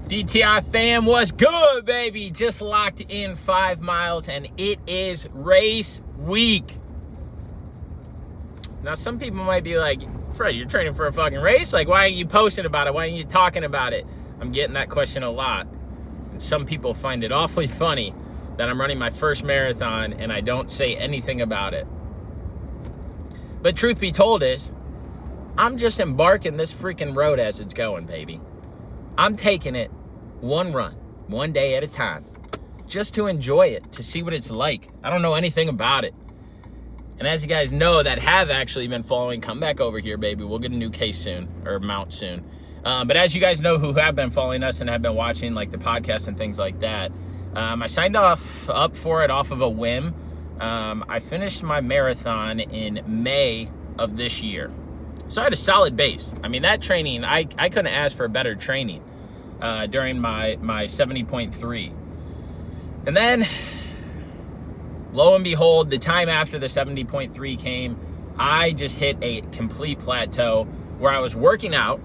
DTI fam, what's good, baby? Just locked in 5 miles and it is race week. Now, some people might be like, Fred, you're training for a fucking race? Like, why aren't you posting about it? Why aren't you talking about it? I'm getting that question a lot. And some people find it awfully funny that I'm running my first marathon and I don't say anything about it. But truth be told is, I'm just embarking this freaking road as it's going, baby. I'm taking it one run, one day at a time, just to enjoy it, to see what it's like. I don't know anything about it. And as you guys know that have actually been following, come back over here, baby. We'll get a new case soon, or mount soon. But as you guys know who have been following us and have been watching like the podcast and things like that, I signed up for it off of a whim. I finished my marathon in May of this year. So I had a solid base. I mean, that training, I couldn't ask for a better training during my 70.3. And then, lo and behold, the time after the 70.3 came, I just hit a complete plateau where I was working out.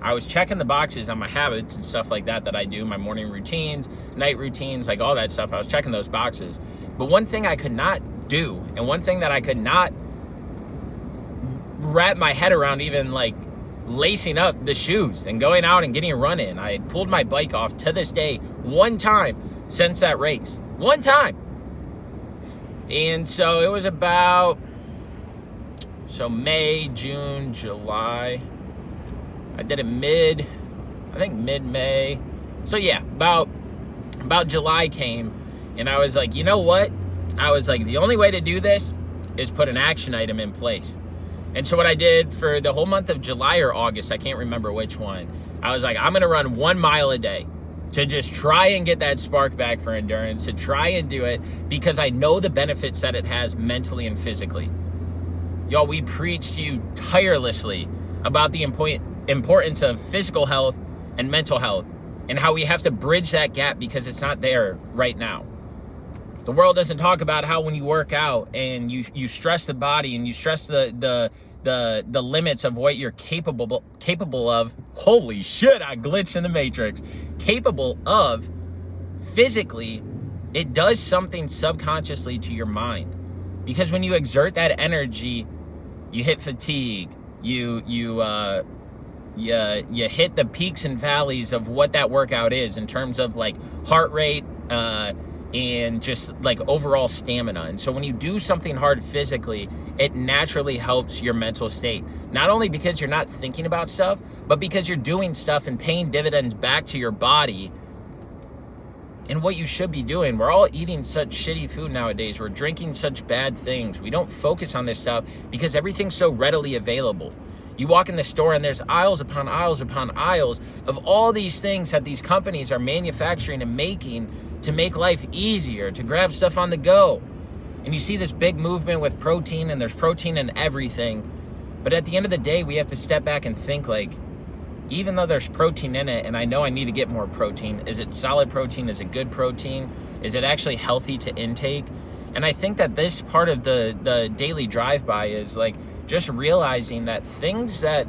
I was checking the boxes on my habits and stuff like that I do, my morning routines, night routines, like all that stuff. I was checking those boxes. But one thing I could not do, and one thing that I could not wrap my head around, even like lacing up the shoes and going out and getting a run in. I had pulled my bike off to this day one time since that race. One time. And so it was about, May, June, July. I did it mid-May. So yeah, about July came and I was like, you know what? I was like, the only way to do this is put an action item in place. And so what I did for the whole month of July or August, I can't remember which one, I was like, I'm going to run 1 mile a day to just try and get that spark back for endurance, to try and do it because I know the benefits that it has mentally and physically. Y'all, we preach to you tirelessly about the importance of physical health and mental health and how we have to bridge that gap because it's not there right now. The world doesn't talk about how when you work out and you stress the body and you stress the limits of what you're capable of. Holy shit, I glitched in the matrix. Capable of physically, it does something subconsciously to your mind. Because when you exert that energy, you hit fatigue. You hit the peaks and valleys of what that workout is in terms of like heart rate, and just like overall stamina. And so when you do something hard physically, it naturally helps your mental state. Not only because you're not thinking about stuff, but because you're doing stuff and paying dividends back to your body and what you should be doing. We're all eating such shitty food nowadays. We're drinking such bad things. We don't focus on this stuff because everything's so readily available. You walk in the store and there's aisles upon aisles upon aisles of all these things that these companies are manufacturing and making to make life easier, to grab stuff on the go. And you see this big movement with protein, and there's protein in everything. But at the end of the day, we have to step back and think like, even though there's protein in it, and I know I need to get more protein, is it solid protein? Is it good protein? Is it actually healthy to intake? And I think that this part of the daily drive-by is like just realizing that things that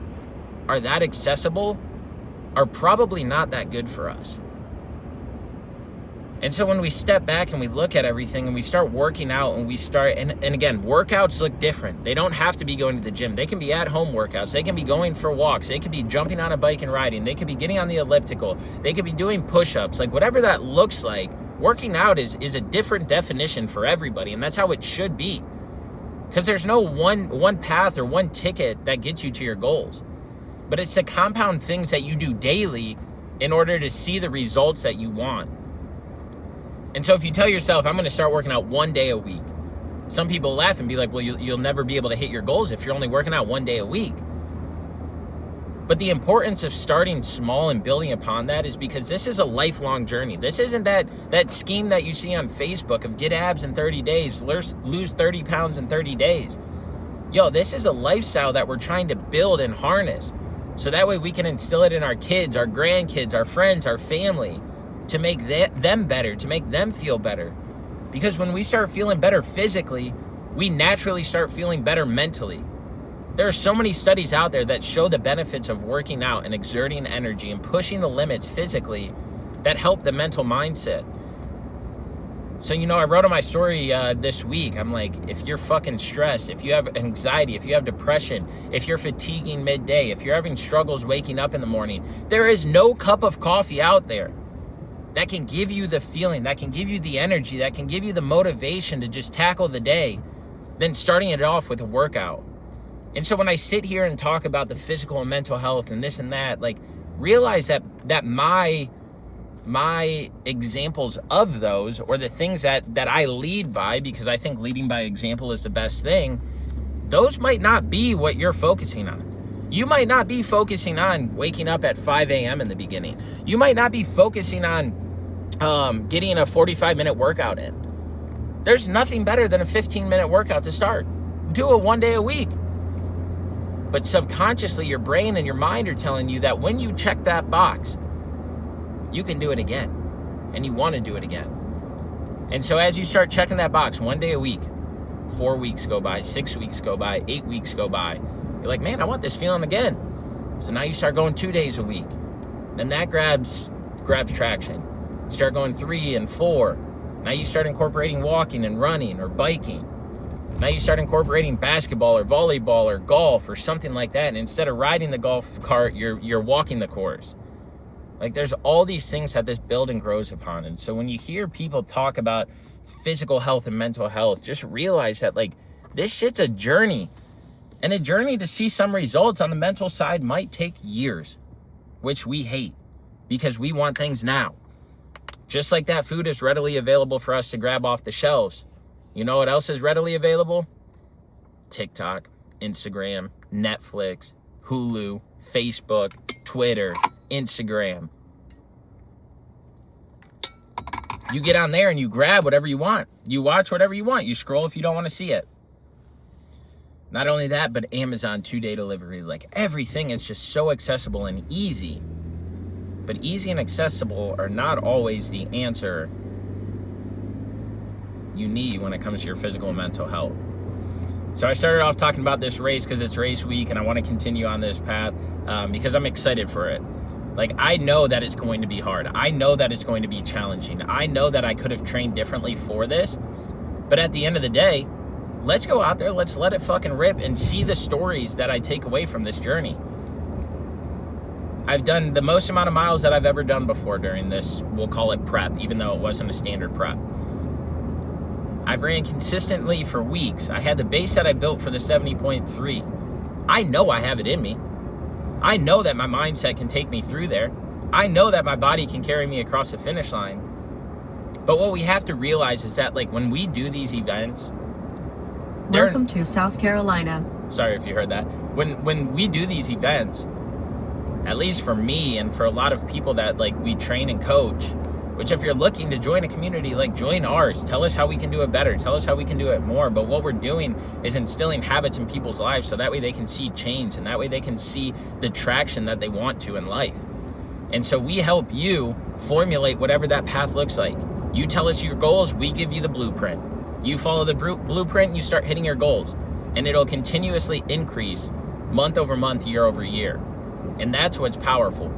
are that accessible are probably not that good for us. And so when we step back and we look at everything and we start working out and we start, and again, workouts look different. They don't have to be going to the gym. They can be at-home workouts. They can be going for walks. They could be jumping on a bike and riding. They could be getting on the elliptical. They could be doing push-ups. Like whatever that looks like, working out is a different definition for everybody, and that's how it should be. Because there's no one path or one ticket that gets you to your goals. But it's the compound things that you do daily in order to see the results that you want. And so if you tell yourself, I'm going to start working out 1 day a week, some people laugh and be like, well, you'll never be able to hit your goals if you're only working out 1 day a week. But the importance of starting small and building upon that is because this is a lifelong journey. This isn't that scheme that you see on Facebook of get abs in 30 days, lose 30 pounds in 30 days. Yo, this is a lifestyle that we're trying to build and harness. So that way we can instill it in our kids, our grandkids, our friends, our family, to make them better, to make them feel better. Because when we start feeling better physically, we naturally start feeling better mentally. There are so many studies out there that show the benefits of working out and exerting energy and pushing the limits physically that help the mental mindset. So, I wrote on my story this week, I'm like, if you're fucking stressed, if you have anxiety, if you have depression, if you're fatiguing midday, if you're having struggles waking up in the morning, there is no cup of coffee out there that can give you the feeling, that can give you the energy, that can give you the motivation to just tackle the day than starting it off with a workout. And so when I sit here and talk about the physical and mental health and this and that, like, realize that my examples of those, or the things that I lead by, because I think leading by example is the best thing, those might not be what you're focusing on. You might not be focusing on waking up at 5 a.m. in the beginning. You might not be focusing on getting a 45-minute workout in. There's nothing better than a 15-minute workout to start. Do it 1 day a week. But subconsciously, your brain and your mind are telling you that when you check that box, you can do it again, and you want to do it again. And so as you start checking that box 1 day a week, 4 weeks go by, 6 weeks go by, 8 weeks go by, you're like, man, I want this feeling again. So now you start going 2 days a week. Then that grabs traction. You start going 3 and 4. Now you start incorporating walking and running or biking. Now you start incorporating basketball or volleyball or golf or something like that. And instead of riding the golf cart, you're walking the course. Like, there's all these things that this building grows upon. And so when you hear people talk about physical health and mental health, just realize that, like, this shit's a journey. And a journey to see some results on the mental side might take years, which we hate because we want things now. Just like that food is readily available for us to grab off the shelves. You know what else is readily available? TikTok, Instagram, Netflix, Hulu, Facebook, Twitter, Instagram. You get on there and you grab whatever you want. You watch whatever you want. You scroll if you don't want to see it. Not only that, but Amazon 2-day delivery. Like, everything is just so accessible and easy. But easy and accessible are not always the answer you need when it comes to your physical and mental health. So I started off talking about this race because it's race week, and I want to continue on this path because I'm excited for it. Like, I know that it's going to be hard. I know that it's going to be challenging. I know that I could have trained differently for this. But at the end of the day, let's go out there, let's let it fucking rip and see the stories that I take away from this journey. I've done the most amount of miles that I've ever done before during this, we'll call it prep, even though it wasn't a standard prep. I've ran consistently for weeks. I had the base that I built for the 70.3. I know I have it in me. I know that my mindset can take me through there. I know that my body can carry me across the finish line. But what we have to realize is that, like, when we do these events... Welcome to South Carolina. Sorry if you heard that. When we do these events, at least for me and for a lot of people that, like, we train and coach, which if you're looking to join a community, like, join ours. Tell us how we can do it better. Tell us how we can do it more. But what we're doing is instilling habits in people's lives so that way they can see change and that way they can see the traction that they want to in life. And so we help you formulate whatever that path looks like. You tell us your goals, we give you the blueprint. You follow the blueprint, you start hitting your goals. And it'll continuously increase month over month, year over year. And that's what's powerful.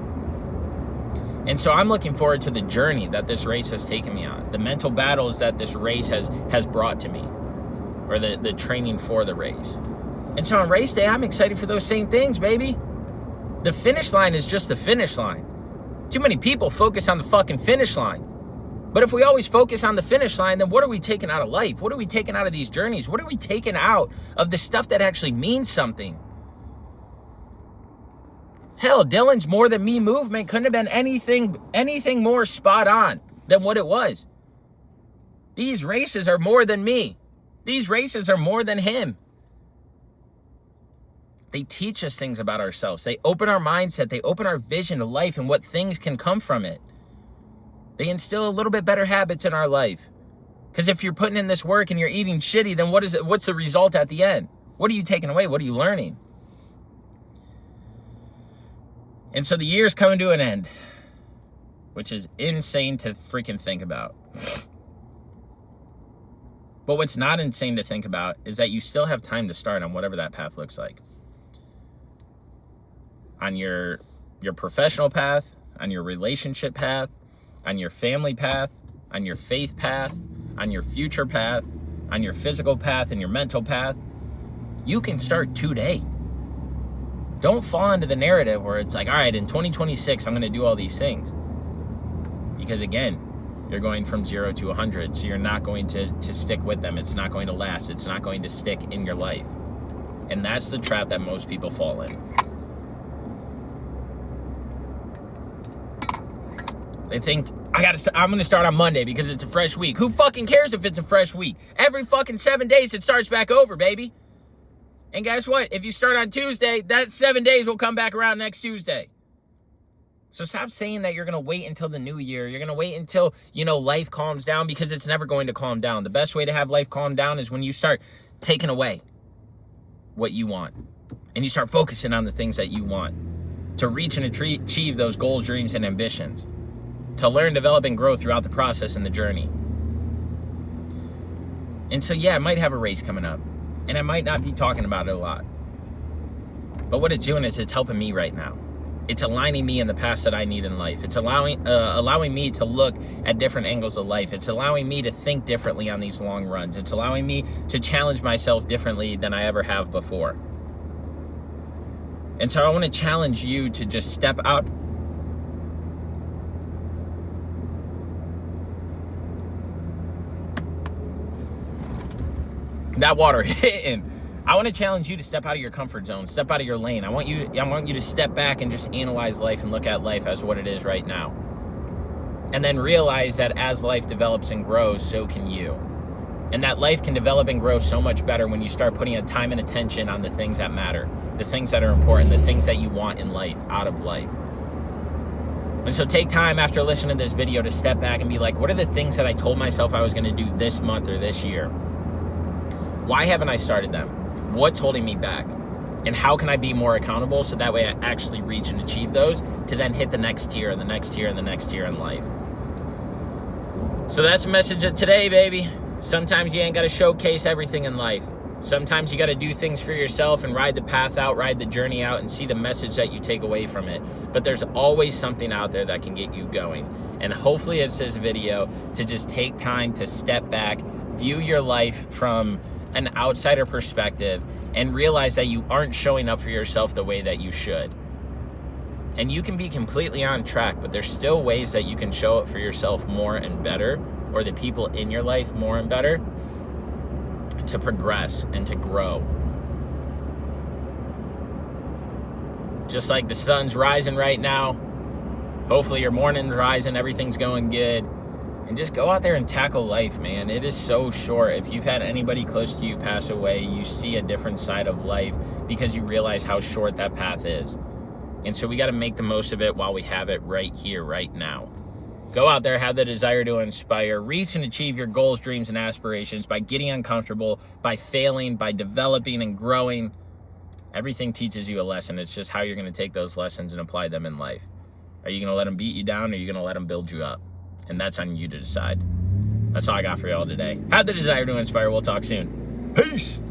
And so I'm looking forward to the journey that this race has taken me on, the mental battles that this race has brought to me, or the training for the race. And so on race day, I'm excited for those same things, baby. The finish line is just the finish line. Too many people focus on the fucking finish line. But if we always focus on the finish line, then what are we taking out of life? What are we taking out of these journeys? What are we taking out of the stuff that actually means something? Hell, Dylan's More Than Me movement couldn't have been anything more spot on than what it was. These races are more than me. These races are more than him. They teach us things about ourselves. They open our mindset. They open our vision to life and what things can come from it. They instill a little bit better habits in our life. Because if you're putting in this work and you're eating shitty, then what's the result at the end? What are you taking away? What are you learning? And so the year's coming to an end, which is insane to freaking think about. But what's not insane to think about is that you still have time to start on whatever that path looks like. On your professional path, on your relationship path, on your family path, on your faith path, on your future path, on your physical path and your mental path, you can start today. Don't fall into the narrative where it's like, all right, in 2026, I'm going to do all these things. Because again, you're going from 0 to 100, so you're not going to stick with them. It's not going to last. It's not going to stick in your life. And that's the trap that most people fall in. They think, I'm going to start on Monday because it's a fresh week. Who fucking cares if it's a fresh week? Every fucking 7 days it starts back over, baby. And guess what? If you start on Tuesday, that 7 days will come back around next Tuesday. So stop saying that you're going to wait until the new year. You're going to wait until, life calms down, because it's never going to calm down. The best way to have life calm down is when you start taking away what you want. And you start focusing on the things that you want to reach and achieve those goals, dreams, and ambitions. To learn, develop, and grow throughout the process and the journey. And so, yeah, I might have a race coming up. And I might not be talking about it a lot. But what it's doing is it's helping me right now. It's aligning me in the path that I need in life. It's allowing me to look at different angles of life. It's allowing me to think differently on these long runs. It's allowing me to challenge myself differently than I ever have before. And so I want to challenge you to just step out. That water hitting. I want to challenge you to step out of your comfort zone, step out of your lane. I want you to step back and just analyze life and look at life as what it is right now. And then realize that as life develops and grows, so can you. And that life can develop and grow so much better when you start putting a time and attention on the things that matter, the things that are important, the things that you want in life, out of life. And so take time after listening to this video to step back and be like, what are the things that I told myself I was going to do this month or this year? Why haven't I started them? What's holding me back? And how can I be more accountable so that way I actually reach and achieve those to then hit the next tier and the next tier and the next tier in life? So that's the message of today, baby. Sometimes you ain't got to showcase everything in life. Sometimes you got to do things for yourself and ride the path out, ride the journey out, and see the message that you take away from it. But there's always something out there that can get you going. And hopefully it's this video to just take time to step back, view your life from an outsider perspective, and realize that you aren't showing up for yourself the way that you should. And you can be completely on track, but there's still ways that you can show up for yourself more and better, or the people in your life more and better, to progress and to grow. Just like the sun's rising right now, hopefully your morning's rising, everything's going good. And just go out there and tackle life, man. It is so short. If you've had anybody close to you pass away, you see a different side of life because you realize how short that path is. And so we got to make the most of it while we have it right here, right now. Go out there, have the desire to inspire, reach and achieve your goals, dreams, and aspirations by getting uncomfortable, by failing, by developing and growing. Everything teaches you a lesson. It's just how you're going to take those lessons and apply them in life. Are you going to let them beat you down, or are you going to let them build you up? And that's on you to decide. That's all I got for y'all today. Have the desire to inspire. We'll talk soon. Peace.